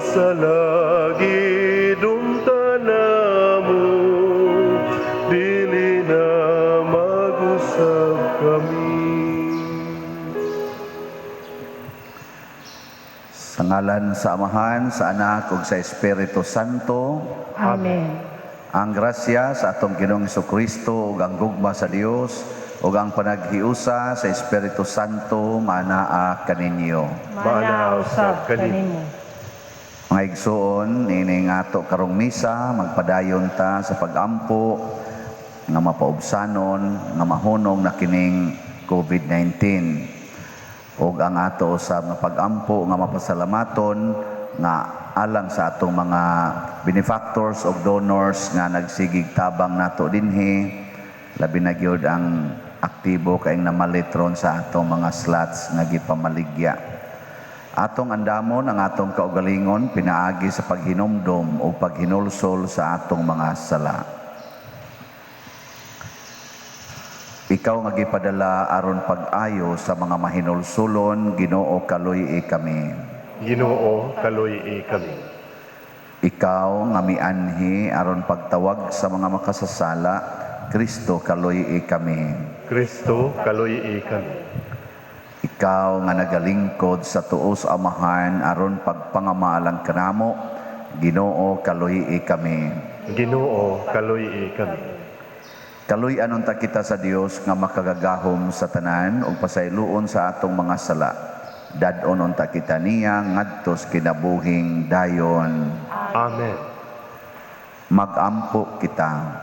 sa langit tanamo, dili na mag-usab kami. Sa ngalan sa Amahan, sa Anak, ug sa Espiritu Santo. Amen. Ang grasya sa atong Ginoong Jesucristo ug ang gugma sa Dios ug ang panaghiusa sa Espiritu Santo manaa kaninyo. Mana usab kanimo. Mga igsoon, ini nga ato karong misa, magpadayon ta sa pagampo nga mapaubsanon, nga mahunong na kining COVID-19. Ug ang ato usab nga pagampo nga mapasalamaton nga alang sa atong mga benefactors o donors nga nagsigig tabang nato dinhi, labi na gyud ang aktibo kayong namalitron sa atong mga slots nga gipamaligya. Atong andamon ang atong kaugalingon pinaagi sa paghinumdom o paghinulsol sa atong mga sala. Ikaw nga gipadala aron pag-ayo sa mga mahinulsulon, Ginoo kaluy kami. Ginoo, kaluy kami. Ikaw nga mianhi aron pagtawag sa mga makasasala, Kristo kaluy kami. Kristo, kaluy kami. Ikaw nga nagalingkod sa tuos Amahan aron pagpangamalang kanamo, Ginoo kaluy kami. Ginoo, kaluy kami. Kaluy anon ta kita sa Dios nga makagagahom sa tanan ug pasayloon sa atong mga sala. Dadon unta kita niya ngadtos kinabuhing dayon. Amen. Magampo kita.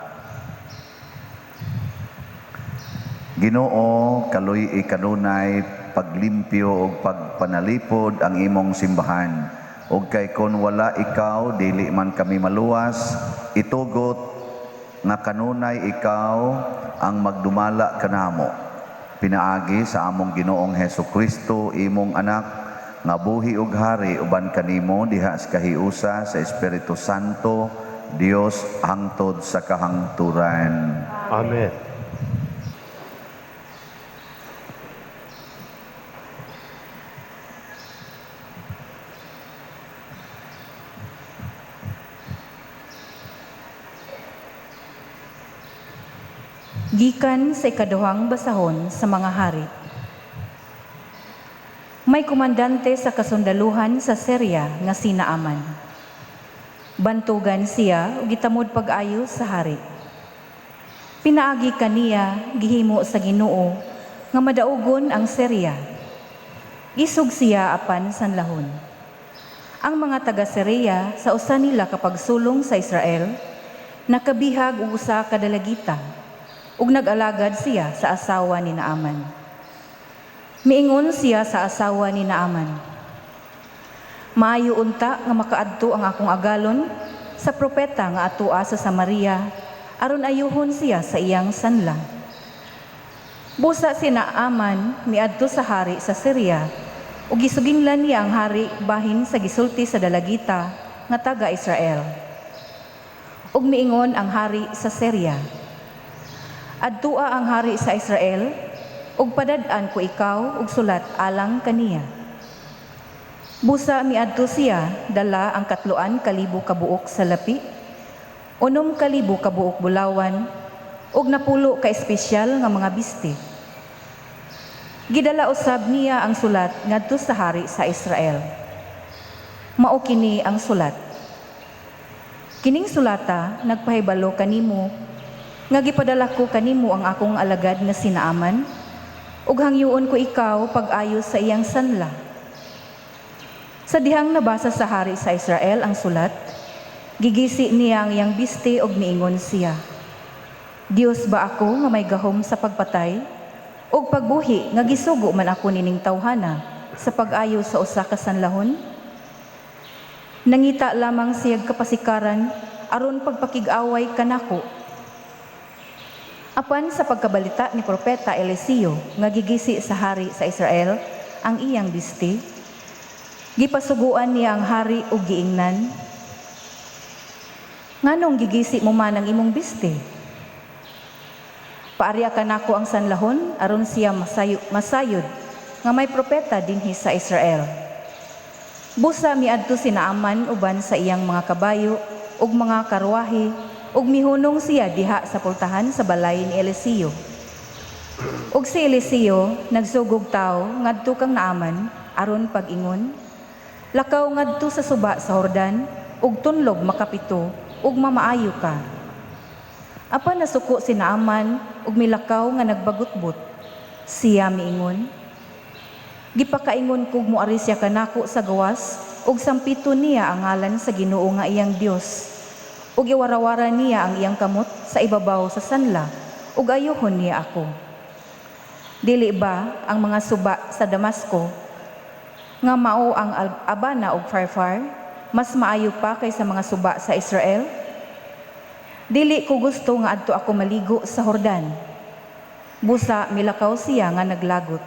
Ginoo, kaluy kanunay paglimpyo ug pagpanalipod ang imong simbahan. Ug kay kon wala ikaw dili man kami maluwas, itugot nga kanunay ikaw ang magdumala kanamo. Pinaagi sa among Ginoong Hesukristo imong anak nga buhi ug hari uban kanimo diha sa kahiusa sa Espiritu Santo, Dios hangtod sa kahangturan. Amen. Gikan sa ikaduhang basahon sa mga hari. May komandante sa kasundaluhan sa Syria nga si Naaman. Bantugan siya ug gitamod pag-ayo sa hari. Pinaagi kaniya gihimo sa Ginoo nga madaugon ang Syria. Isog siya apan sanlahon. Ang mga taga Syria sa usa nila kapag sulong sa Israel nakabihag og usa ka dalagita ug nag-alagad siya sa asawa ni Naaman. Miingon siya sa asawa ni Naaman, "Maayo unta nga makaadto ang akong agalon sa propeta nga atua sa Samaria aron ayuhon siya sa iyang sanla." Busa si Naaman miadto sa hari sa Syria ug gisuginglan niya ang hari bahin sa gisulti sa dalagita nga taga Israel. Ug miingon ang hari sa Syria, "Adtua ang hari sa Israel, ug padad-an ko ikaw ug sulat alang kaniya." Busa miadto siya, dala ang 3,000 kabuok sa lapi, 6,000 kabuok bulawan, ug napulo ka espesyal nga mga biste. Gidala usab niya ang sulat ngadto sa hari sa Israel. Mao kini ang sulat. Kining sulata nagpahibalo kanimo nga gipadala ko kanimo ang akong alagad nga si Naaman, ug hangyoon ko ikaw pag-ayo sa iyang sanla. Sa dihang nabasa sa hari sa Israel ang sulat, gigisi niya ang iyang biste ug miingon siya, "Dios ba ako nga may gahom sa pagpatay ug pagbuhi nga gisugo man ako nining tawhana sa pag-ayo sa usa ka sanlahon?" Nangita lamang siyag kapasikaran aron pagpakig-away kanako. Apan sa pagkabalita ni Propeta Eliseo nga gigisi sa hari sa Israel ang iyang biste, gipasuguan niya ang hari ug giingnan, "Nganong gigisi mo man ang imong biste? Paarya kanako ang sanlahon aron siya masayod nga may propeta dinhi sa Israel." Busa miadto si Naaman uban sa iyang mga kabayo ug mga karwahe ug mihunong siya diha sa pultahan sa balay ni Eliseo. Ug si Eliseo nagsugog tao ngadto kang Naaman aron pag-ingon, lakaw ngadto sa suba sa Hordan ug tunlog makapito ug mamaayo ka. Apan nasuko si Naaman ug milakaw nga nagbagutbot. Siya miingon, gipakaingon kog moari siya kanako sa gawas ug sampito niya ang ngalan sa Ginoo nga iyang Dios. Ug iwarawara niya ang iyang kamot sa ibabaw sa sanla ug ayohon niya ako. Dili ba ang mga suba sa Damasco nga mao ang Abana ug Farfar mas maayo pa kaysa mga suba sa Israel? Dili ko gusto nga adto ako maligo sa Hordan. Busa milakaw siya nga naglagot.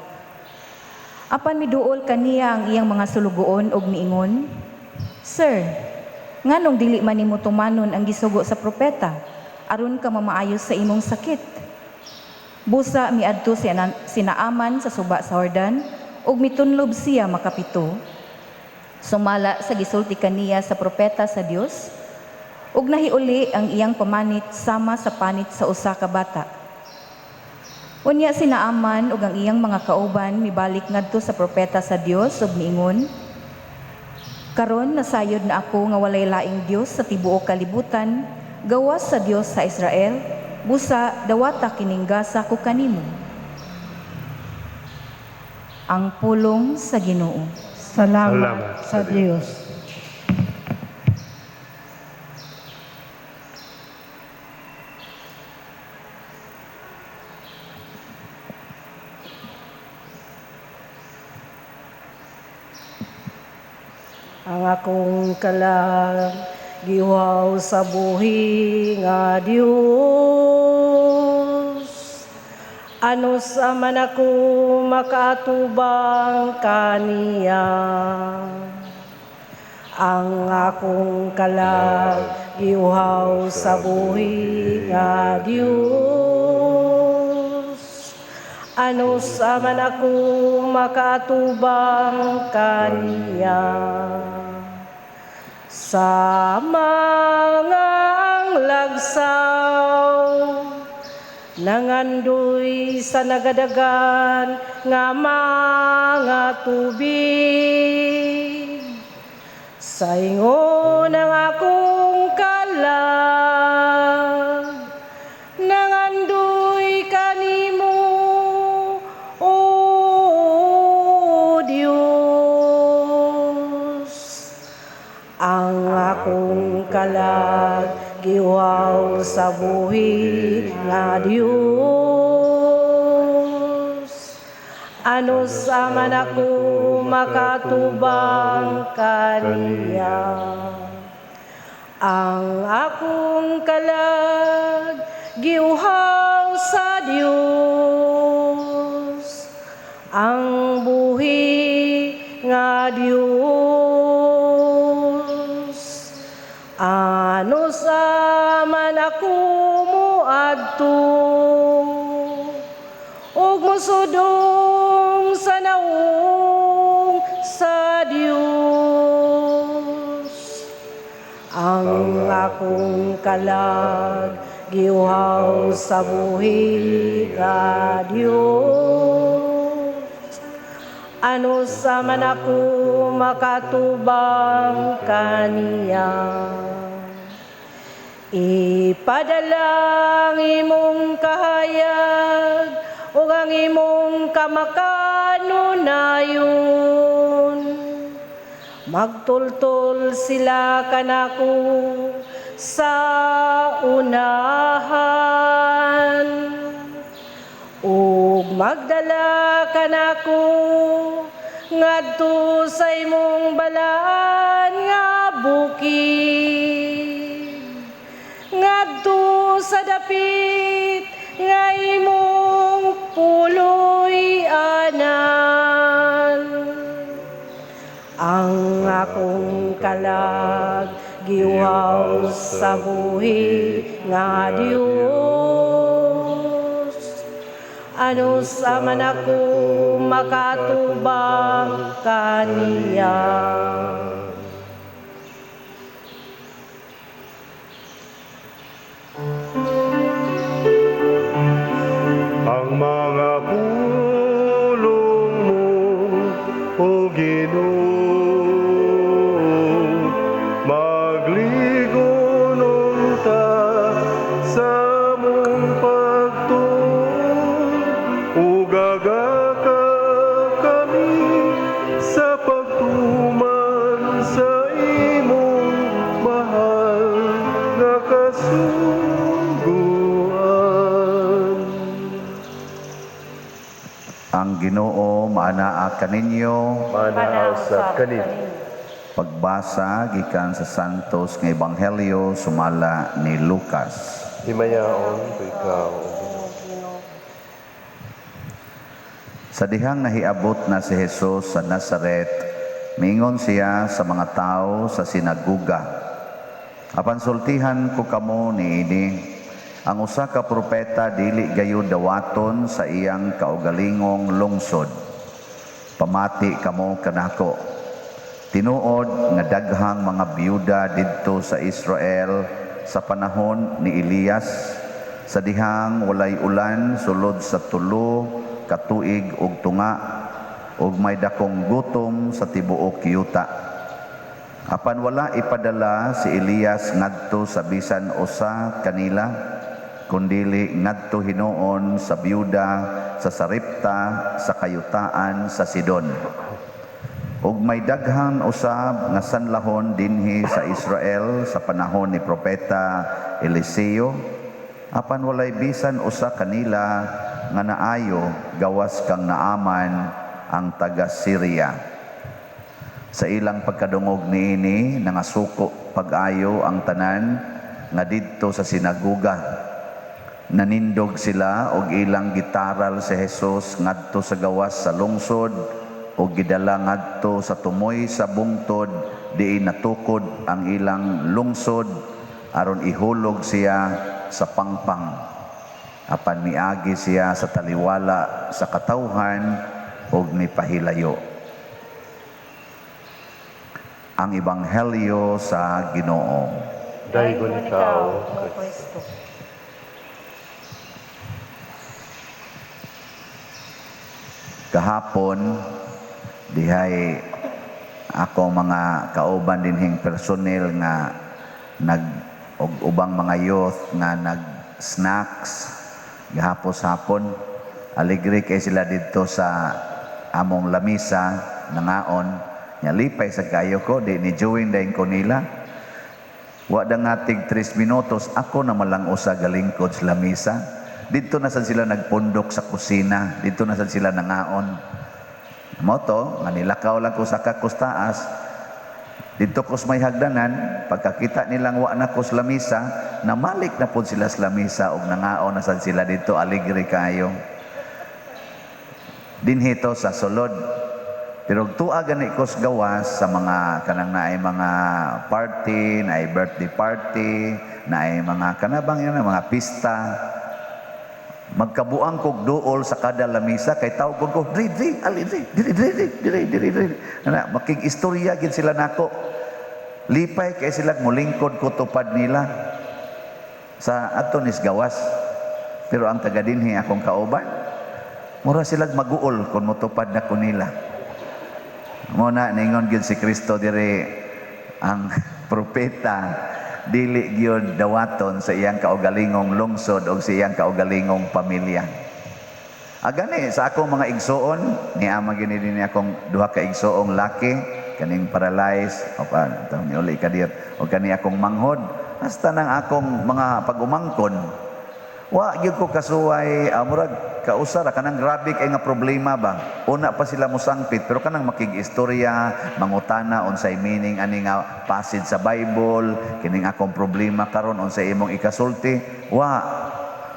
Apan miduol kaniya ang iyang mga sulugoon og miingon, Sir, nganong dili man nimo tumanon ang gisugo sa propeta aron ka mamaayos sa imong sakit? Busa miadto si Naaman sa suba sa Hordan ug mitunlob siya makapito. Sumala sa gisulti kaniya sa propeta sa Dios ug nahiuli ang iyang pamanit sama sa panit sa usa ka bata. Unya si Naaman ug ang iyang mga kauban mibalik ngadto sa propeta sa Dios ug miingon, karon nasayod na ako nga walay laing Dios sa tibuok kalibutan, gawas sa Dios sa Israel, busa dawata kining gasa ko kanimo. Ang pulong sa Ginoo. Salamat sa Diyos. Ang akong kalag giwaw sa buhi nga Dios, ano sa man ako makatubang kaniya. Ang akong kalag giwaw sa buhi nga Dios, ano sa man ako makatubang kaniya. Sa mga ang lagsaw, nangandoy sa nagadagan nga mga tubig. Sa ingon ang akong kalag, nangandoy kanimo, O Dios. Ang akong kalag giwaw sa buhi nga Dios, ano sa man ako makatubang kaniya. Ang akong kalag giuhaw sa Dios, ang buhi nga Dios, ano sa man ako moadto ug mosudong sa naong sa Dios. Ang akong kalag giuhaw sa buhi nga Dios, ano sa man ako makatubang kaniya. Ipadalang imong kahayag o ang imong kamakanunayon, magtultol sila kanako sa unahan, ug magdala kanako ngadto sa imong balaan nga bukid, ngadto sa dapit nga imong puloy anan. Ang akong kalag giwaw sa buhi nga Dios, ano sa man ako makatubang kaniya. Ang mga pulong mo, O Ginoo, magligonong ta sa mong pagtuon, ugagaka kami sa pagtuman sa imong mahal nga kasuguan. Ang Ginoo maanaa kaninyo. Manaaw sa kanin, Pagbasa gikan sa Santos nga Ebanghelyo sumala ni Lucas. himayaon ko ikaw, O Ginoo. Sa dihang nahiabot na si Jesus sa Nazaret, mingon siya sa mga tao sa sinaguga. Apan sultihan ko kamo niini, ang usa ka propeta dili gayud dawaton sa iyang kaugalingong lungsod. Pamati kamo kanako. Tinuod nga daghang mga biyuda didto sa Israel sa panahon ni Elias, sa dihang walay ulan sulod sa 3 ka tuig ug tunga, ug may dakong gutom sa tibuok yuta. Apan wala ipadala si Elias ngadto sa bisan usa kanila, kundili ngadto hinuon sa biyuda sa Sarepta sa kayutaan sa Sidon. Ug may daghang usab nga sanlahon dinhi sa Israel sa panahon ni propeta Eliseo, apan walay bisan usa kanila nga naayo gawas kang Naaman ang taga Syria. Sa ilang pagkadungog niini nangasuko pag-ayo ang tanan nga didto sa sinaguga. Nanindog sila og ilang gitaral si Jesus ngadto sa gawas sa lungsod ug gidala ngadto sa tumoy sa bungtod diin natukod ang ilang lungsod aron ihulog siya sa pangpang. Apan miagi siya sa taliwala sa katawhan ug mipahilayo. Ang Ebanghelyo sa Ginoo. Daygon ikaw, O Kristo. Kahapon, dihay ako mga kauban dinhing personel nga og ubang mga youth nga nag-snacks gahapos hapon. Alegre kay sila dito sa among lamisa nangaon. Nya lipay sa kayo ko, di ni join dahin ko nila. Wa da nga tig 3 minutos, ako na malang usa galingkod sa lamisa. Dito na sad sila nagpundok sa kusina, dito na sad sila nangaon. Moto, nga nilakaw lang ko sa kakustaas. Dito ko sa may hagdanan, pagkakita nilang wa na ko sa lamisa, namalik na po sila sa lamisa ug nangaon na sad sila dito, aligre kayo. Dinhito sa sulod. Pero tuwa gani ko sa gawas sa mga kanang naay mga party, naay birthday party, naay mga kanabang yan, mga pista. Magkabuang kog duol sa kada lamisa kay tawag ko, diri, makig-istorya gid sila nako. Lipay kay sila mulingkod ko tupad nila sa atonis gawas. Pero ang taga dinhi akong kauban, mura sila maguol kung motupad na ko nila. Muna ningon gyud si Kristo dire ang propeta dili gyud dawaton sa iyang kaugalingong lungsod o sa iyang kaugalingong pamilya. Agani sa akong mga igsoon ni ama gini din akong duha ka igsoong laki kaning paralyzed o pa ni uli kadir o kani akong manghod hasta nang akong mga pag-umangkon. Wa gyud ko kasuway murag kausara kanang grabe kay nga problema ba. Una pa sila mosangpit pero kanang makig-istorya, mangutana unsay meaning ani nga passage sa Bible, kining akong problema karon unsay imong ikasulti. Wa.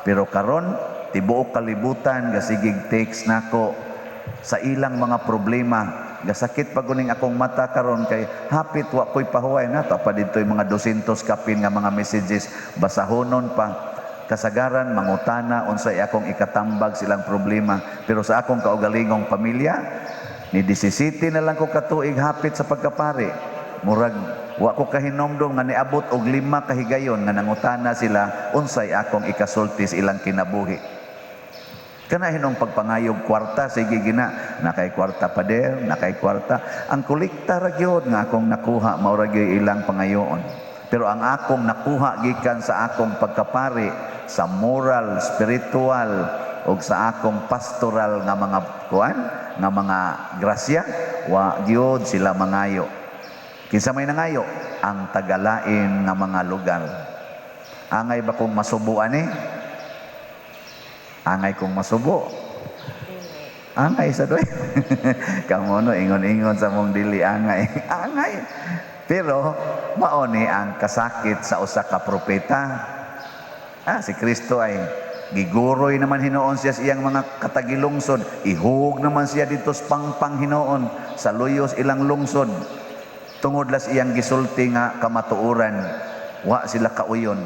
Pero karon tibuok kalibutan gasigig text nako sa ilang mga problema. Gasakit pa guning akong mata karon kay hapit wa ko'y pahuway na to pa dito'y mga 200 kapin nga mga messages basahonon pa. kasagaran mangutana unsay akong ikatambag silang problema, pero sa akong kaugalingong pamilya ni 17 na lang ko katuig hapit sa pagkapari, murag wa ko kahinomdom nga niabot og 5 kahigayon nga nangutana sila unsay akong ikasulti sa ilang kinabuhi. Kana hinong pagpangayog kwarta, sige gina, nakay kwarta pader, nakay kwarta. Ang kolekta ra gyud nga akong nakuha mao ra gyud ilang pangayoon. Pero ang akong nakuha gikan sa akong pagkapari, sa moral, spiritual ug sa akong pastoral nga mga kuan, nga mga grasya, wa gyud sila mangayo. Kinsa may nangayo? Ang tagalain nga mga lugar. Angay ba kong masubuan eh? Angay kong masubo. Angay sa doy. Kamono ingon-ingon sa mong dili angay. Angay. Pero mao ni ang kasakit sa usa ka propeta. Si Kristo ay giguroy naman hinuon siya sa iyang mga katagilungsod. Ihug naman siya dito sa pangpang hinuon sa luyos ilang lungsod. Tungod las iyang gisulti nga kamatuoran, wa sila kauyon.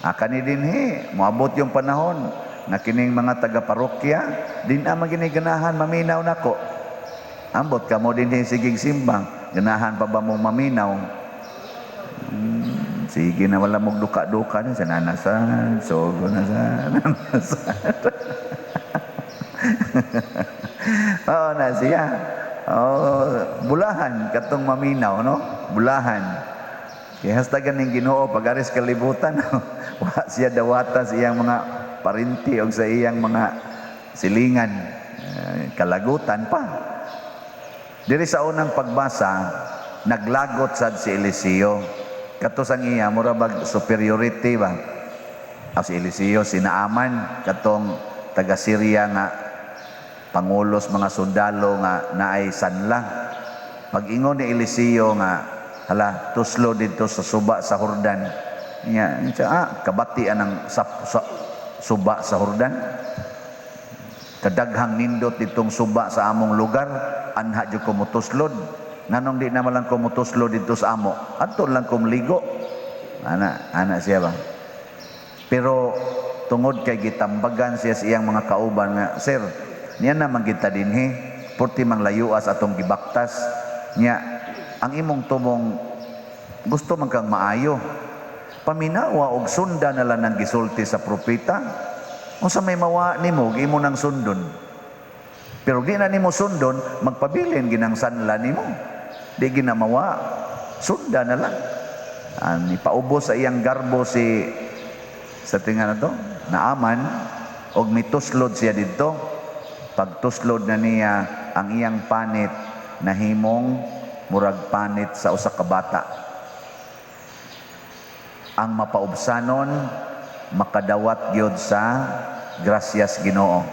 Kani dinhi moabot yung panahon na kining mga taga-parokya, din ang maginiganahan maminaw nako. Ambot ka mo din sigig simbang, ganahan pa ba mong maminaw? Sige na wala mong duka-duka na sa nanasan, sogo na sa nanasan. Oo na siya. Bulahan katong maminaw, no? Bulahan. Kaya hasta ganing Ginoo pag-aris kalibutan, wa siya dawata sa iyang mga parinti o sa iyang mga silingan, kalagutan pa. Diri sa unang pagbasa, naglagot sad si Eliseo. Katos ang iya, murabag superiority ba? Si Eliseo, si Naaman, katong taga-Syria nga, pangulos mga sundalo nga naay sanla. Pag-ingon ni Eliseo nga, hala, tuslo dito sa suba sa Jordan. Kabatian ng suba sa Jordan. Kadaghang nindot ditong suba sa among lugar, anha jud ko mutuslod. Nganong di naman lang ko mutuslod dito sa amo, adto lang ko mligo. Ana siya ba? Pero tungod kay gitambagan siya sa iyang mga kauban nga, sir, niya naman kita dinhi, porti mang layuas atong gibaktas. Niya, ang imong tumong gusto man kang maayo. Paminawa og sunda na lang ng gisulti sa propeta. Unsa may mawa nimo, imo nang sundon. Pero di na nimo sundon, magpabilin ginang sanla nimo. Di ginamawa, sunda na lang. Ipaubos sa iyang garbo sa tinga na to, Naaman, og mituslod siya dito. Pagtuslod na niya ang iyang panit, nahimong murag panit sa usa ka bata. Ang mapaubsanon makadawat gyud sa grasyas Ginoo.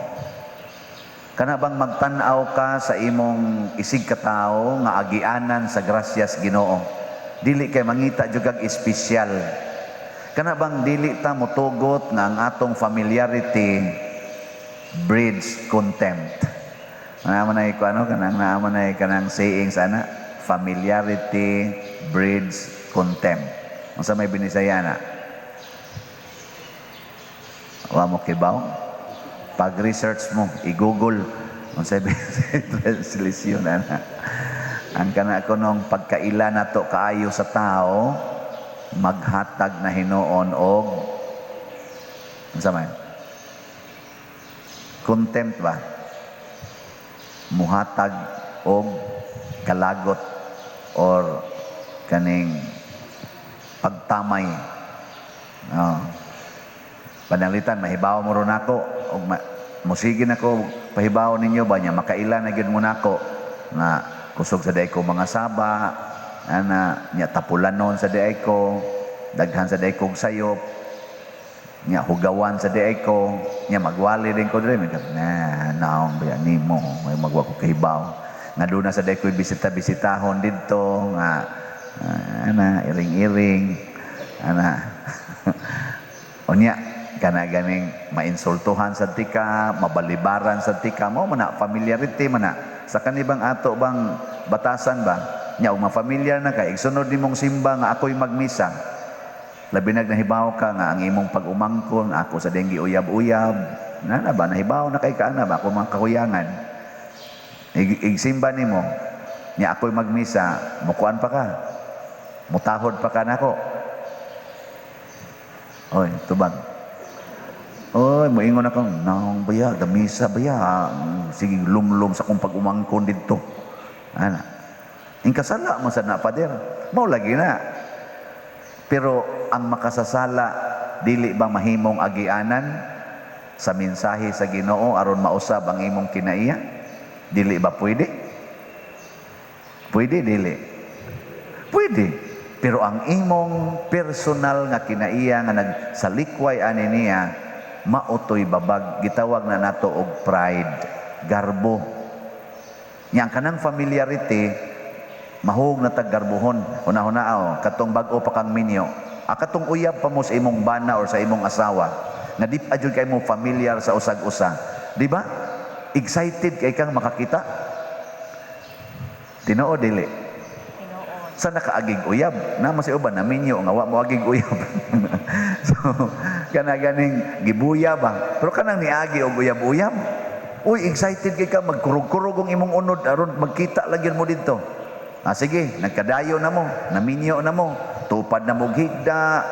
Kana bang magtan-aw ka sa imong isig katao nga agianan sa grasyas Ginoo, dili kay mangita jud kag espesyal. Kana bang dili ta motugot nga ang atong familiarity breeds contempt. Naaman ay kanang saying sana, familiarity breeds contempt. Ang sa may Binisaya na, wa mo kibaw, pag-research mo, i-google, ang sa translation na ang kana ko nung pagkaila na to kaayo sa tao, maghatag na hinuon og ang sa may contempt ba? Muhatag og kalagot or kaning pagtamay. Panalitan, mahibaw mo ron ako o musigin ako, pahibaw ninyo ba niya, makailan na gyud mo nako nga kusog sa day ko mga saba, niya tapulanon sa day ko, daghan sa day kong sayop, niya hugawan sa day ko, niya magwali din ko diri, naong ba nimo, may magwa ko kahibaw. Nga doon na sa day ko bisita-bisitahon dito, nga iring-iring, onya, kana ganing mainsultuhan sa tika, mabalibaran sa tika, mo mana familiarity mana sa kanibang ato bang batasan ba nya ug mafamiliar na kay igsunod nimong simba nga ako'y magmisa, Labi nahibaw ka nga ang imong pag-umangkon, ako sa dengue uyab-uyab. Na ba, nahibaw na kay kaana ba, ako mga kahuyangan. Igsimba nimo, niya ako'y magmisa, mukuan pa ka. Mutahod pa ka nako. Oy, tubag. Oy, moingon ako, naong baya, damisa baya. Sige, lumlum sa kong pag-umangkon dito. Ana. Ingkasala mo sa napader. Mao lagi na. Pero ang makasasala, dili ba mahimong agianan sa mensahe sa Ginoo aron mausab ang imong kinaiya? Dili ba pwede? Pwede, dili. Pwede. Pero ang imong personal nga kinaiya nga nagsalikway ani niya, mautoy babag, gitawag na nato og pride, garbo. Yang kanang familiarity, mahog na taggarbuhon. Una-hunaaw, katong bag-o pa kang minyo. Katong uyab pa mo sa imong bana or sa imong asawa. Na di pa jud kay mo familiar sa usag-usa. Di ba? Excited kay kang makakita. Tinoo dili. Sa nakaagig uyab, na mas uban na minyo nga wa mo agig uyab. So, kana ganing gibuya ba? Pero kanang niagi og uyab-uyab. Uy, excited kay ka magkurog-kurog ang imong unod aron magkita lagyan mo dito. Sige, nagkadayo na mo, naminyo na mo, tupad na mo higda,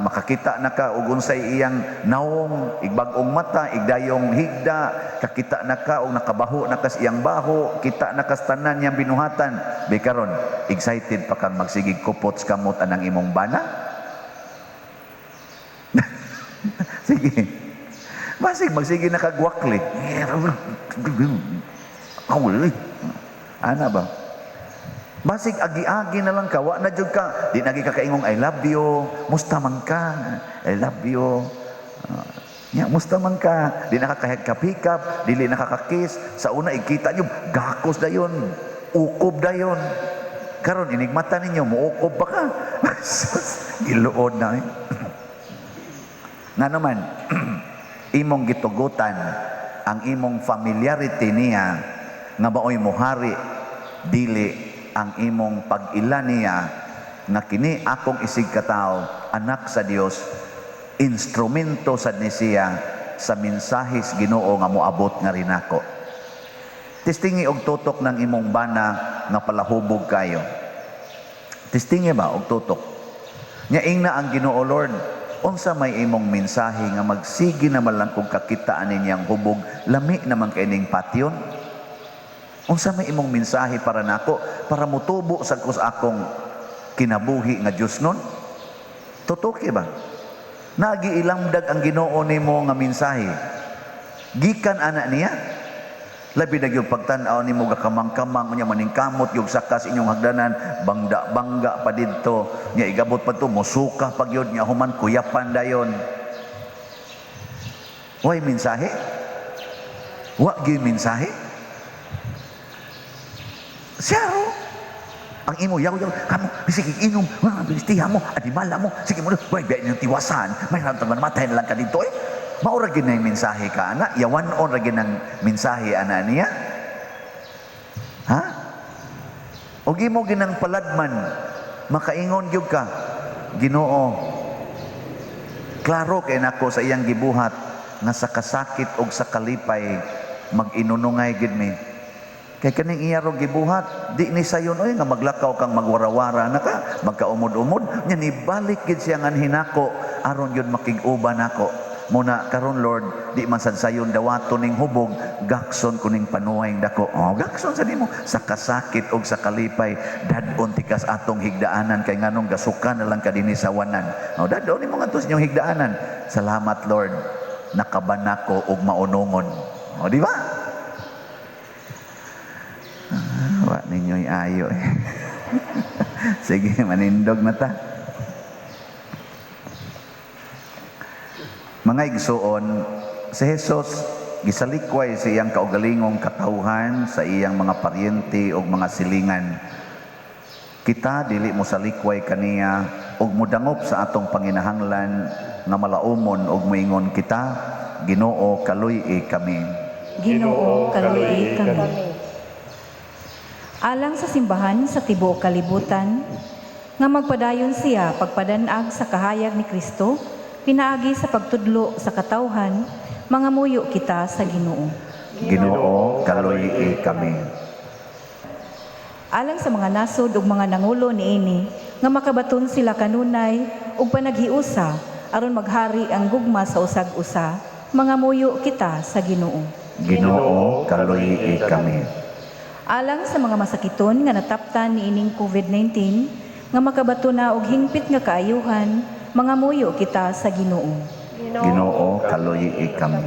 makakita na ka ug unsay iyang naong, igbag-ong mata, igdayong higda, kakita na ka ug nakabaho na ka sa iyang baho, kita na ka sa tanan niyang binuhatan. Di karon, excited pa kang magsigig kupot sa kamot anang imong bana? Sige. Basig magsige nakagwakli. Ana ba? Basig agi-agi na lang ka, wa na jud ka. Di nagi ka kaingong I love you. Musta man ka? I love you. Musta man ka? Di nakakahikap-hikap, dili nakakakis. Sa una ikita nyo, gakos dayon. Ukob dayon. Karon inigmata ninyo, muukob pa ka. Giluod na eh. Nga naman, imong gitugutan ang imong familiarity niya nga baoy mohari dili ang imong pag-ila niya nga kini akong isig katao anak sa Dios instrumento sad ni siya sa mensahis Ginoo nga moabot nga rin ako. Tistingi og tutok ng imong bana nga palahubog kayo. Tistingi ba og tutok? Nyaing na ang Ginoo Lord, unsa may imong mensahe nga magsigi naman lang kung kakitaan ninyang hubog, lami naman kaining patyon. Unsa may imong mensahe para nako, para mutubo sa kus akong kinabuhi nga Dios nun? Tutuki ba? Nagiilamdag ang Ginoo nimo nga mensahe. Gikan ana niya. Labi na yung pagtanaw nimo gakamang-kamang unya maningkamot yung sakas inyong hagdanan, bangga pa didto, nya igabot pa to musuka pag yun nya human kuyapan dayon. Way mensahe? Wa gyud mensahe? Siyaro, ang imo yaw kamo sige inom, bilistihan mo, adimala mo, sige mo, way biya yung tiwasan, may ramdaman matay na lang ka dito eh. Maura gid na mensahe ka ana, yawan-on ra gid ang mensahe ana niya. Ha? Og imo ginang paladman, makaingon gyud ka, Ginoo. Klaro kay nako sa iyang gibuhat nga sa kasakit og sa kalipay mag-inunungay gid mi. Kay kaning iya ro gibuhat, di ni sayon oy nga maglakaw kang magwarawara na ka, magkaumod-umod, nya nibalik gid siya nga hinako aron yun makig-uban nako. Muna karon Lord, di man sad sayon dawaton ning hubog, gakson kuning panuway dako. Gakson sa nimo sa kasakit og sa kalipay, dadon tikas atong higdaanan kay nganong gasukan na lang kadini sa wanan. Dadon nimo ngadto sa inyong higdaanan. Salamat Lord, nakabanako og maunongon. Di ba? Wa ninyo'y ayo eh. Sige, manindog na ta. Mga igsuon, si Jesus gisalikway sa iyang kaugalingong katawhan sa iyang mga paryente o mga silingan. Kita dili mo salikway kaniya og mudangop sa atong panginahanglan nga malaumon og moingon kita, Ginoo kaluy kami. Ginoo kaluy kami. Alang sa simbahan sa tibuok kalibutan, nga magpadayon siya pagpadanag sa kahayag ni Kristo, pinaagi sa pagtudlo sa katawhan, mga muyo kita sa Ginoo. Ginoo, kaluyi kami. Alang sa mga nasod ug mga nangulo niini, nga makabaton sila kanunay ug panaghiusa aron maghari ang gugma sa usag-usa, mga muyo kita sa Ginoo. Ginoo, kaluyi kami. Alang sa mga masakiton nga nataptan niining COVID-19, nga makabato na og hingpit nga kaayuhan, mga muyo kita sa Ginoo. Ginoo, kaluyi kami.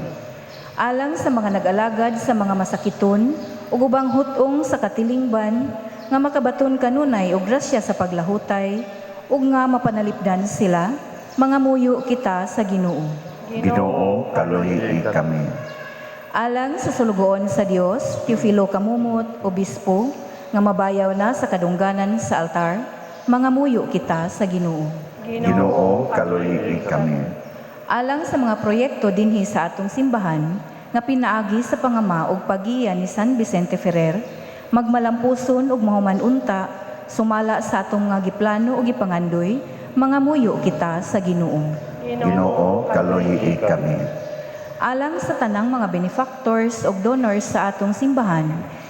Alang sa mga nag-alagad sa mga masakiton ug ubang hutong sa katilingban, nga makabaton kanunay og grasya sa paglahutay ug nga mapanalipdan sila, mga muyo kita sa Ginoo. Ginoo, kaluyi kami. Alang sa sulugoon sa Dios, Teofilo Kamumot, obispo, nga mabayaw na sa kadungganan sa altar, mga muyo kita sa Ginoo. Ginoo, kaluyi kami. Alang sa mga proyekto dinhi sa atong simbahan, nga pinaagi sa pangama ug pagiya ni San Vicente Ferrer, magmalampuson ug mahumanunta, sumala sa atong nga giplano ug gipangandoy, mga muyo kita sa Ginoo. Ginoo, kaluyi kami. Alang sa tanang mga benefactors ug donors sa atong simbahan,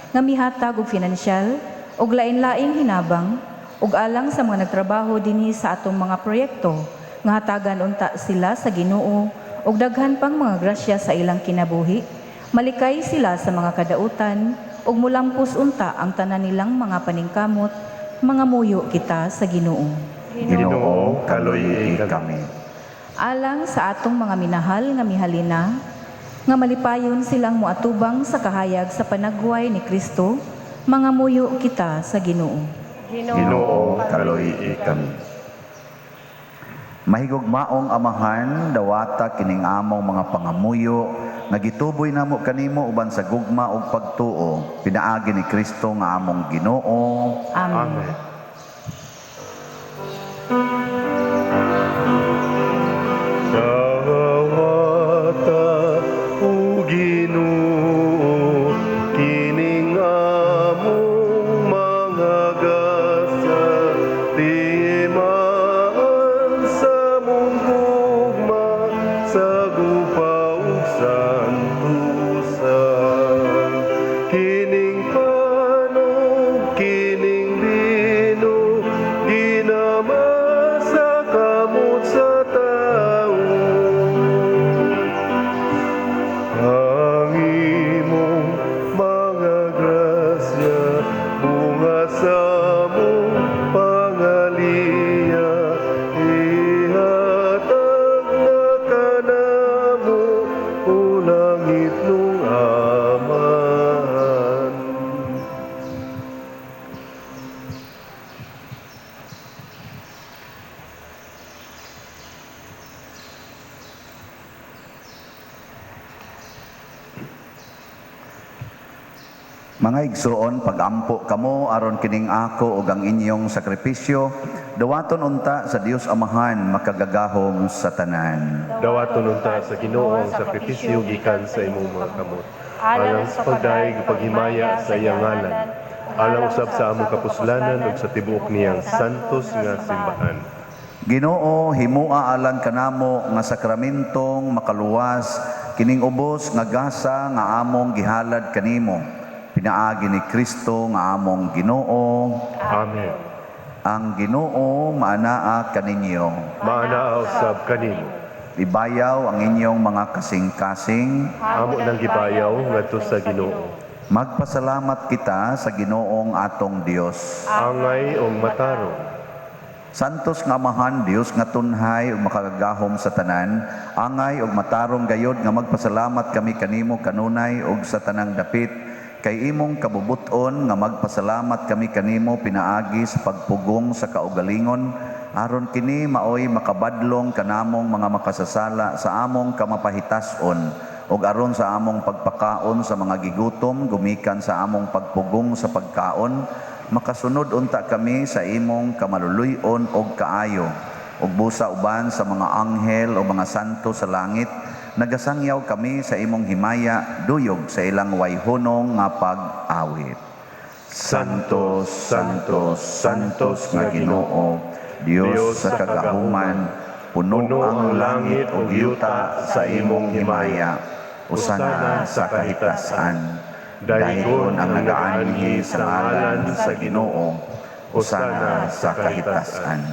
nga mihatag og finansyal ug lain-laing hinabang, ug alang sa mga nagtrabaho dinhi sa atong mga proyekto, nga hatagan unta sila sa Ginoo ug daghan pang mga grasya sa ilang kinabuhi, malikay sila sa mga kadautan ug mulampos unta ang tanan nilang mga paningkamot, mga muyo kita sa Ginoo. Ginoo, kaluyi kami. Alang sa atong mga minahal nga mihalina, nga malipayon silang moatubang sa kahayag sa panaghuway ni Kristo, mga muyo kita sa Ginoo. Ginoo, kaluyi kami. Mahigugmaong Amahan, dawata kining among mga pangamuyo, nagituboy namo kanimo uban sa gugma ug pagtuo, pinaagi ni Kristo nga among Ginoo. Amen. Amen. Dawata o Ginoo, kining among mga gasa, timaan sa mong gugma, sa gupaw santusan. Kining panog, kining lino, ginamasa kamot sa tao. Ang imong mga grasya, bunga sa mong pangaliya, ihatag na kanamo o langit nung Amahan. Mga igsoon, pagampo kamo aron kining ako ug ang inyong sakripisyo, dawaton unta sa Dios Amahan makagagahom sa tanan. Dawaton unta sa Ginoo ang sakripisyo gikan sa imong mga kamot. Alang sa pagdaig paghimaya sa iyang ngalan. Alang usab sa among kapuslanan ug sa tibuok niyang santos nga simbahan. Ginoo, himua alang kanamo nga sakramentong makaluwas kining ubos nga gasa nga among gihalad kanimo. Pinaagi ni Kristo nga among Ginoo. Amen. Ang Ginoo maanaa kaninyo. Maanaa usab kanimo. Ibayaw ang inyong mga kasing-kasing. Amo nang gibayaw ngadto sa Ginoo. Magpasalamat kita sa Ginoong atong Dios. Angay o matarong. Santos nga Amahan, Dios nga tunhay ug makagagahom sa tanan, angay ug matarong gayod nga magpasalamat kami kanimo kanunay ug sa tanang dapit, kay imong kabubuton nga magpasalamat kami kanimo pinaagi sa pagpugong sa kaugalingon, aron kini maoy makabadlong kanamong mga makasasala sa among kamapahitason, ug aron sa among pagpakaon sa mga gigutom gumikan sa among pagpugong sa pagkaon, makasunod unta kami sa imong kamaluluy-on og kaayo, ug busa uban sa mga anghel o mga santo sa langit, nagasangyaw kami sa imong himaya, duyog sa ilang wayhunong nga pag-awit. Santos, Santos, Santos nga Ginoo, Dios sa kagahuman, puno ang langit ug yuta sa imong himaya. Usana sa kahitasan, daygon ang nagaanhi sa ngalan sa Ginoo. Usana sa kahitasan.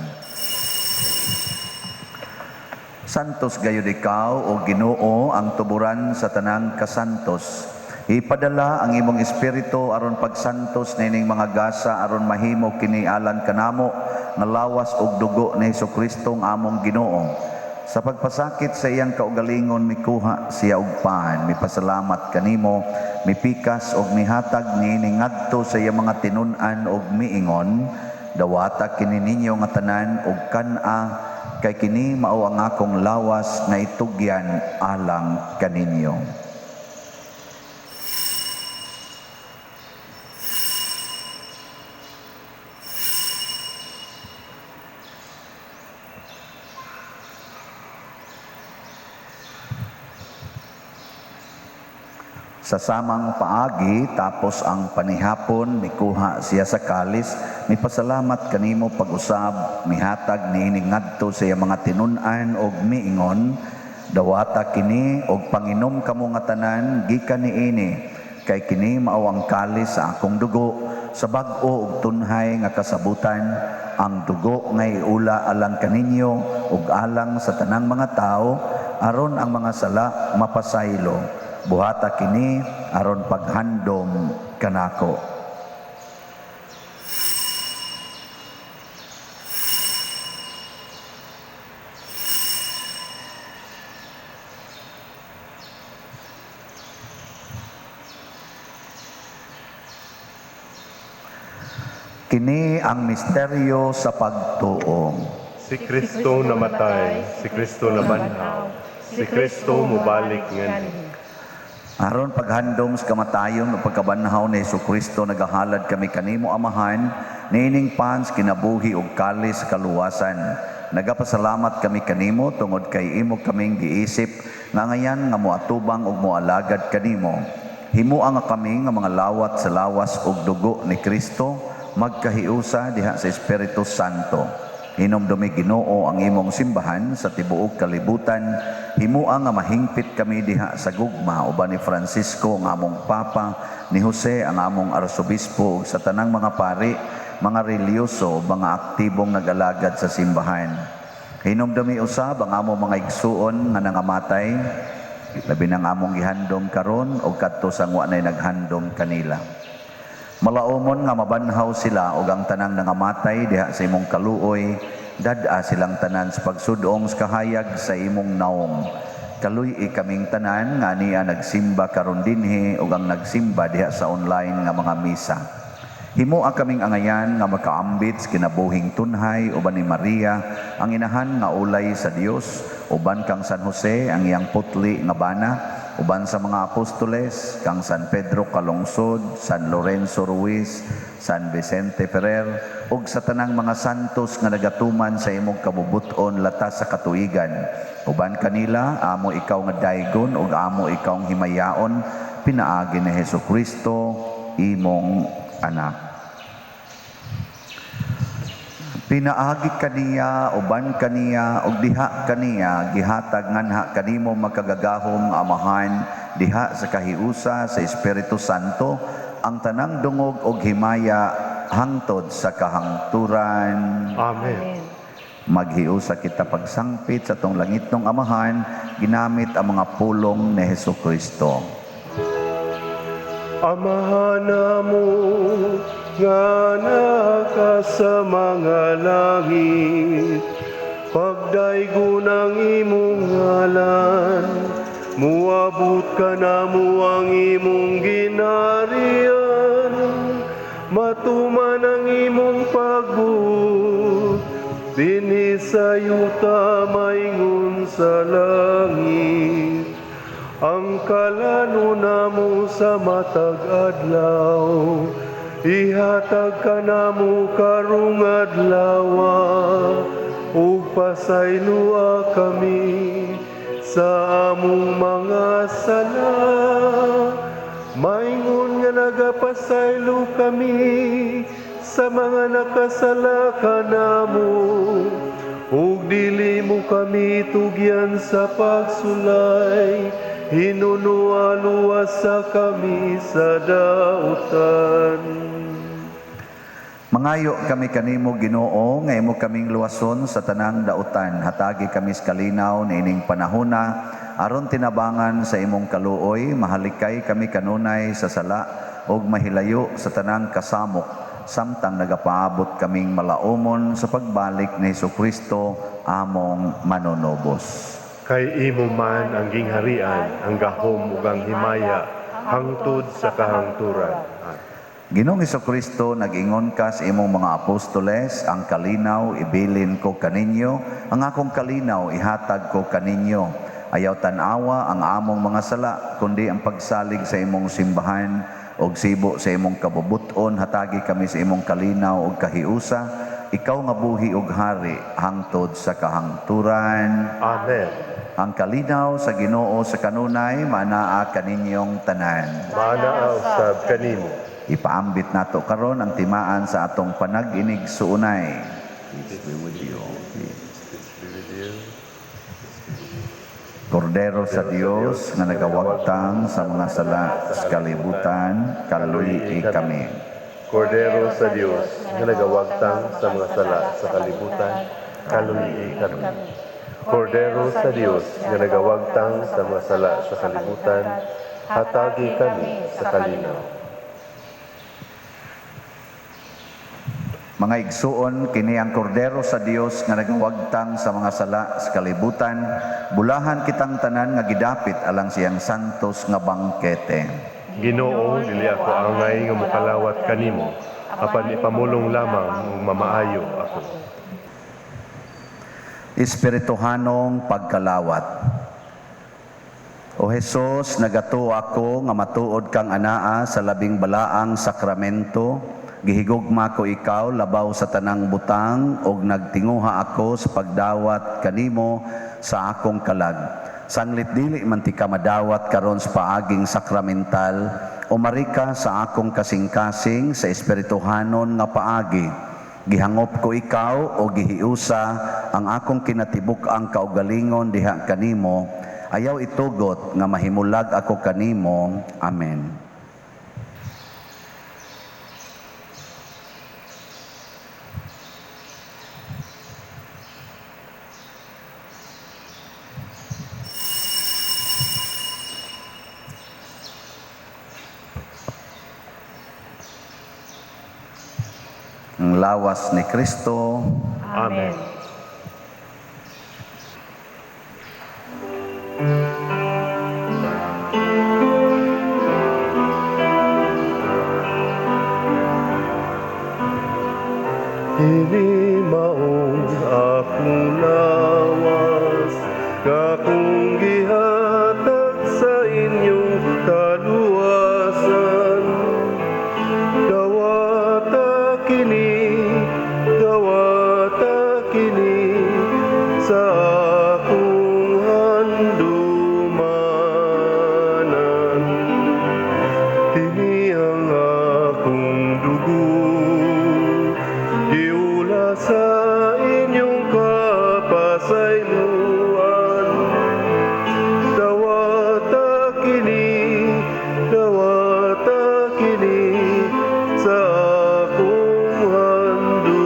Santos gayud ikaw o Ginoo ang tuburan sa tanang kasantos. Ipadala ang imong espiritu aron pagsantos nining mga gasa aron mahimo kini alan kanamo nga lawas ug dugo ni Hesukristo nga among Ginoo. Sa pagpasakit sa iyang kaugalingon mikuha siya og pan, mipasalamat kanimo, mipikas og mihatag niini ngadto sa iyang mga tinun-an og miingon, dawata kini ninyo nga tanan og kan-a kay kini mao ang akong lawas nga itugyan alang kaninyo. Sa samang paagi tapos ang panihapon mikuha siya sa kalis, mipasalamat kanimo pag-usab, mihatag niini ngadto sa iyang mga tinun-an og miingon, dawata kini og panginom kamo nga tanan gikan niini, kay kini mao ang kalis sa akong dugo, sa bag-o ug tunhay nga kasabutan, ang dugo nga iula alang kaninyo ug alang sa tanang mga tao aron ang mga sala mapasaylo. Buhata kini aron paghandom kanako. Kini ang misteryo sa pagtuo. Si Kristo namatay, si Kristo nabanhaw, si Kristo mubalik nganhi. Aron paghandom sa kamatayon o pagkabanhaw ni Hesukristo, nagahalad kami kanimo amahan, nining pans kinabuhi ug kalis sa kaluwasan. Nagapasalamat kami kanimo tungod kay imo kaming giisip nga ngayan nga moatubang ug moalagad kanimo. Himuang nga kami nga mga lawat sa lawas ug dugo ni Kristo, magkahiusa diha sa Espiritu Santo. Hinumdumi Ginoo ang imong simbahan sa tibuok kalibutan. Himuang nga mahingpit kami diha sa gugma uban ni Francisco nga among Papa, ni Jose ang among Arsobispo ug sa tanang mga pari, mga relyoso, mga aktibong nag-alagad sa simbahan. Hinumdumi usab ang among mga igsuon nga nangamatay, labi nang among gihandom karon ug kadto sa wa nay naghandom kanila. Malaumon nga mabanhaw sila ug ang tanang nangamatay diha sa imong kaluoy, dad-a silang tanan sa pagsudong sa kahayag sa imong naong. Kaluy kaming tanan nga niya nagsimba karon dinhi ug ang nagsimba diha sa online nga mga misa. Himoa kaming angayan nga makaambit sa kinabuhing tunhay uban ni Maria, ang inahan nga ulay sa Dios, uban kang San Jose ang iyang putli nga bana, uban sa mga apostoles, kang San Pedro Calungsod, San Lorenzo Ruiz, San Vicente Ferrer, ug sa tanang mga santos nga nagatuman sa imong kabubuton latas sa katuigan. Uban kanila, amo ikaw nga daygon ug amo ikaw himayaon, pinaagi ni Hesukristo, imong anak. Pinaagi kaniya, uban kaniya, ug diha kaniya, gihatag nganha kanimo magkagagahom amahan, diha sa kahiusa sa Espiritu Santo, ang tanang dungog ug himaya hangtod sa kahangturan. Amen. Maghiusa kita pagsangpit sa tong langitnong amahan, ginamit ang mga pulong ni Hesukristo. Amahan namo nga naka sa mga langit, pagdaygon ang imong ngalan, muabot ka namo ang imong ginarian, matuman ang imong pagbuot, dinhi sa yuta maingon sa langit. Ang kalano namo sa matag adlaw, ihatag ka namo karong adlawa, ug pasaylua kami sa among mga sala, maingon nga magapasaylo kami sa mga nakasala kanamo, ug dili mo kami tugyan sa pagsulay, hinunualuwas sa kami sa dautan. Mangayo kami kanimo Ginoo, nga imo kaming luwason sa tanang dautan. Hatagi kami sa kalinaw niining panahona, aron tinabangan sa imong kaluoy, mahalikay kami kanunay sa sala ug mahilayo sa tanang kasamok, samtang nagapaabot kaming malaumon sa pagbalik ni Hesukristo among manunobos. Kay imo man ang gingharian, ang gahom ug ang himaya, hangtod sa kahangturan. Ginoong Hesukristo, nag-ingon ka sa imong mga apostoles, ang kalinaw ibilin ko kaninyo, ang akong kalinaw ihatag ko kaninyo. Ayaw tanawa ang among mga sala, kundi ang pagsalig sa imong simbahan og sibo sa imong kabubuton. Hatagi kami sa imong kalinaw og kahiusa, ikaw nga buhi ug hari hangtod sa kahangturan. Amen. Ang kalinaw sa Ginoo sa kanunay manaa kaninyong tanan. Maana usab kanimo. Ipaambit nato karon ang timaan sa atong panag-inig suunay. Peace be with you. Kordero sa Dios nga nagawagtang sa mga sala sa kalibutan, kaluy kami. Kordero sa Dios nga nagawagtang sa mga sala sa kalibutan, kaluyi kami. Kordero sa Dios nga nagawagtang sa mga sala sa kalibutan, hatagi kami sa kalinaw. Mga igsuon, kini ang kordero sa Dios nga nagawagtang sa mga sala sa kalibutan, bulahan kitang tanan nga gidapit alang siyang santos nga bangkete. Ginoo, dili ako angay nga mokalawat kanimo, apan ipamulong lamang ug mamaayo ako. Espirituhanong pagkalawat. O Jesus, nagato ako nga matuod kang anaa sa labing balaang sakramento, gihigugma ko ikaw labaw sa tanang butang ug nagtinguha ako sa pagdawat kanimo sa akong kalag. Sanglit dili man ti ka madawat karon sa paaging sakramental, umari ka sa akong kasing-kasing sa espirituhanon nga paagi. Gihangop ko ikaw o gihiusa ang akong kinatibuk ang kaugalingon diha kanimo, ayaw itugot nga mahimulag ako kanimo. Amen. Ang lawas ni Kristo. Amen. Ini maong akong lawas, kakong gihatag sa inyong kaluwasan. Gawata kini sa akong handumanan. Kini ang akong dugo, giula sa inyong kapasayloan. Dawata kini sa akong handumanan.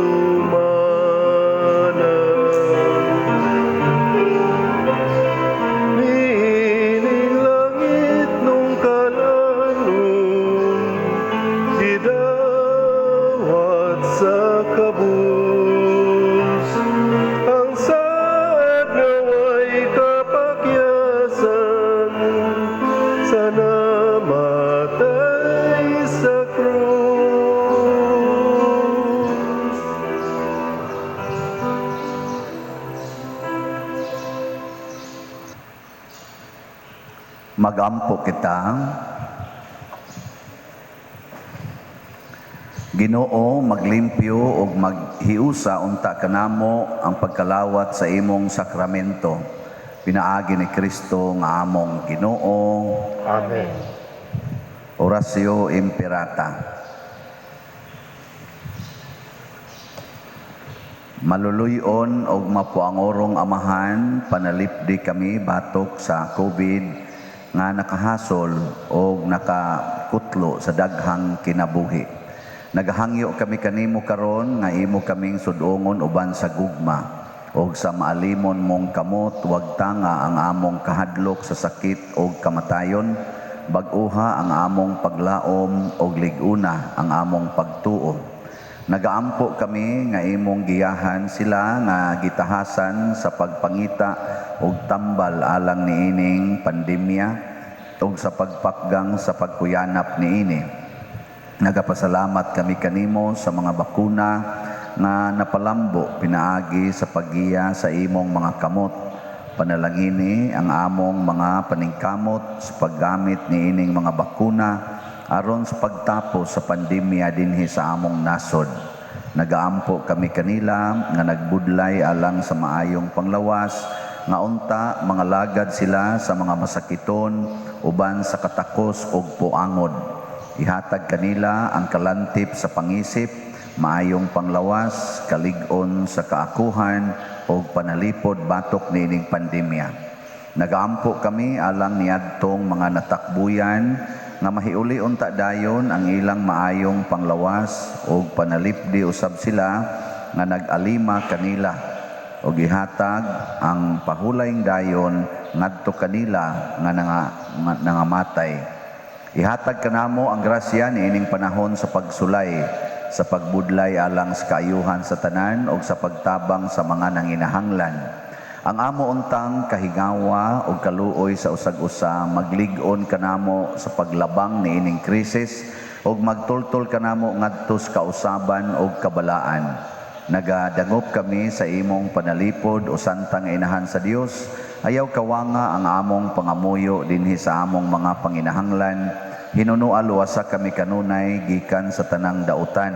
Niining langit nung kalanon, gidawat sa kabus. Ang saad nga way kapakyasan, sa namatay sa krus. Magampo kita. Ginoo, maglimpyo ug maghiusa unta kanamo ang pagkalawat sa imong sakramento. Pinaagi ni Kristo nga among Ginoo. Amen. Orasio Imperata. Maluluyon og mapuangorong amahan, panalipdi kami batok sa COVID nga nakahasol og nakakutlo sa daghang kinabuhi. Nagahangyo kami kanimo karon nga imo kaming sudongon uban sa gugma og sa maalimon mong kamot, wag tanga ang among kahadlok sa sakit og kamatayon, bag-uha ang among paglaom og liguna ang among pagtuo. Nagaampo kami nga imong giyahan sila nga gitahasan sa pagpangita og tambal alang niining pandemya ug sa pagpakgang sa pagkuyanap niini. Nagapasalamat kami kanimo sa mga bakuna nga napalambo pinaagi sa paggiya sa imong mga kamot. Panalangini ang among mga paningkamot sa paggamit niining mga bakuna aron sa pagtapos sa pandemya dinhi sa among nasod. Nagaampo kami kanila nga nagbudlay alang sa maayong panglawas nga unta mga lagad sila sa mga masakiton uban sa katakos ug puangod. Ihatag kanila ang kalantip sa pangisip, maayong panglawas, kalig-on sa kaakuhan ug panalipod batok niining pandemya. Nagaampo kami alang niadtong mga natakbuyan nga mahiuli unta dayon ang ilang maayong panglawas ug panalipdi usab sila nga nag-alima kanila ug gihatag ang pahulayng dayon ngadto kanila nga nangamatay. Ihatag kanamo ang grasya niining panahon sa pagsulay, sa pagbudlay alang sa kaayuhan sa tanan ug sa pagtabang sa mga nanginahanglan. Ang amo untang kahigawa o kaluoy sa usag-usa maglig-on kanamo sa paglabang niining krisis ug magtultol kanamo ngadto sa kausaban ug kabalaan. Nagadangop kami sa imong panalipod o santang inahan sa Dios. Ayaw kawanga ang among pangamuyo dinhi sa among mga panginahanglan. Hinunoa luwasa kami kanunay gikan sa tanang dautan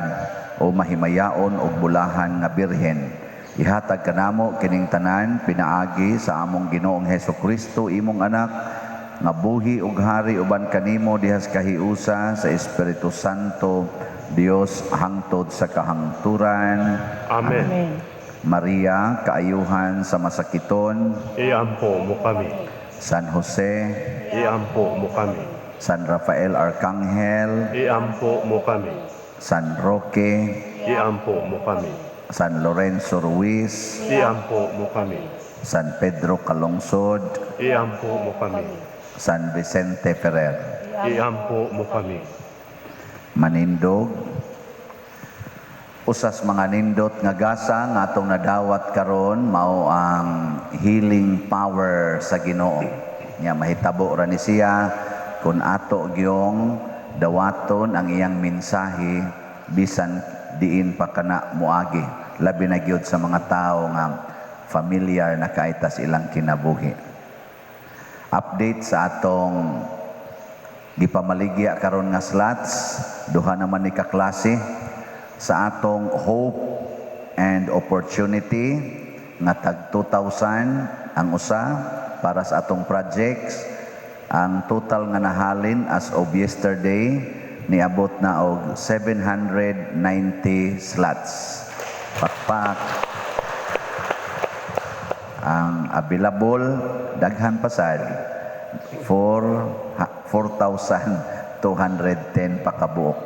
o mahimayaon og bulahan nga birhen. Ihatag kanamo kining tanan pinaagi sa among Ginoong Hesukristo imong anak nga buhi ug hari uban kanimo dihas kahiusa sa Espiritu Santo Dios hangtod sa kahangturan. Amen. Amen. Maria, kaayuhan sa masakiton. Iampo mo kami. San Jose, Iampo mo kami. San Rafael Arcangel, Iampo mo kami. San Roque, Iampo mo kami. San Lorenzo Ruiz, Iampo mo kami. San Pedro Calungsod, Iampo mo kami. San Vicente Ferrer. Iampo mo kami. Manindog, usas mga nindot nga gasa nga atong nadawat karon mao ang healing power sa Ginoo. Nya mahitabo ra ni siya kun ato gyong dawaton ang iyang mensahe bisan diin pa kana moagi. Labi na gyud sa mga tao nga familiar na kaitas ilang kinabuhi. Update sa atong gipamaligya karon nga slots, duha naman ni kaklase sa atong hope and opportunity nga tag 2,000 ang usa para sa atong projects. Ang total nga nahalin as of yesterday niabot na og 790 slots. Pakpak. Ang available daghan pasad 4,210 pakabuok.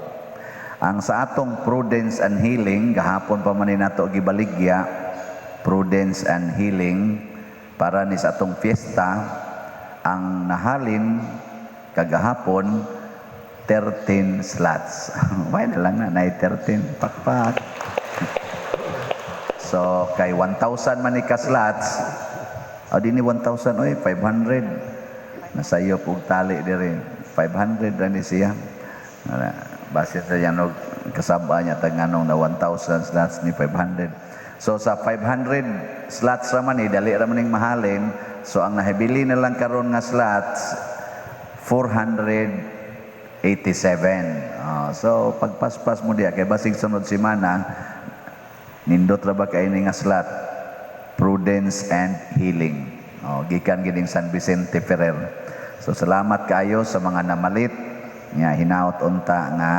Ang sa atong Prudence and Healing gahapon pa man ni nato gibaligya Prudence and Healing para ni sa atong fiesta ang nahalin kagahapon 13 slots. May na lang na 13 pakpak. So, kay 1,000 man ni ka-slots, o di ni 1,000, oy, 500. Nasayo pug tali diri. 500 ra ni siya. Base sa yan, kasaba niya taganong na 1,000 slots ni 500. So, sa 500 slots raman ni, dali raman ning mahalin. So, ang nahibili na lang karon nga slots, 487. So, pagpaspas mo diya, kay basig sunod simana, nindot ra ba kay nga slot Prudence and Healing gikan gining San Vicente Ferrer. So salamat kayo sa mga namalit nga hinaut unta nga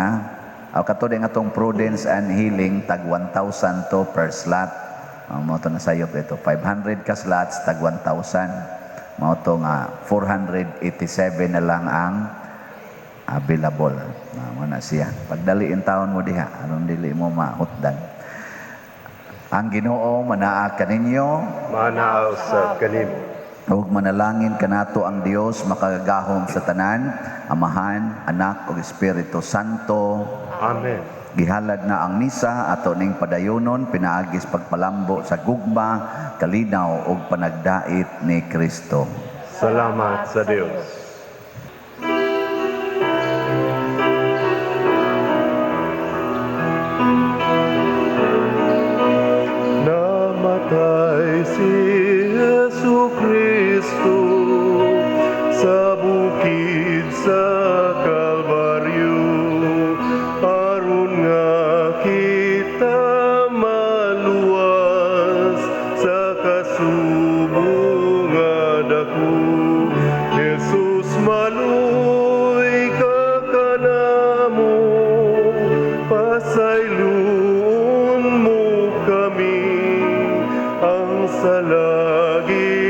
aw katod nga atong Prudence and Healing tag 1,000 to per slot. Mao to na sayop ito 500 ka slots tag 1,000. Mao to nga 487 na lang ang available. Mao na siya. Pagdaliin taon mo diha aron dili mo mahutdan. Ang Ginoo manaa kaninyo Manaaw sa kanimo. ug manalangin kanato ang Dios makagagahom sa tanan, Amahan, Anak ug Espiritu Santo. Amen. Gihalad na ang misa ato ning padayonon pinaagis pagpalambo sa gugma, kalinaw ug panagdait ni Kristo. Salamat sa Dios. Namatay si Jesucristo sa bukid sa Kalbaryo, aron nga kita maluwas sa kasubong nga dako. Jesus maluy ka kanamo, pasayloon mo kami ang salagi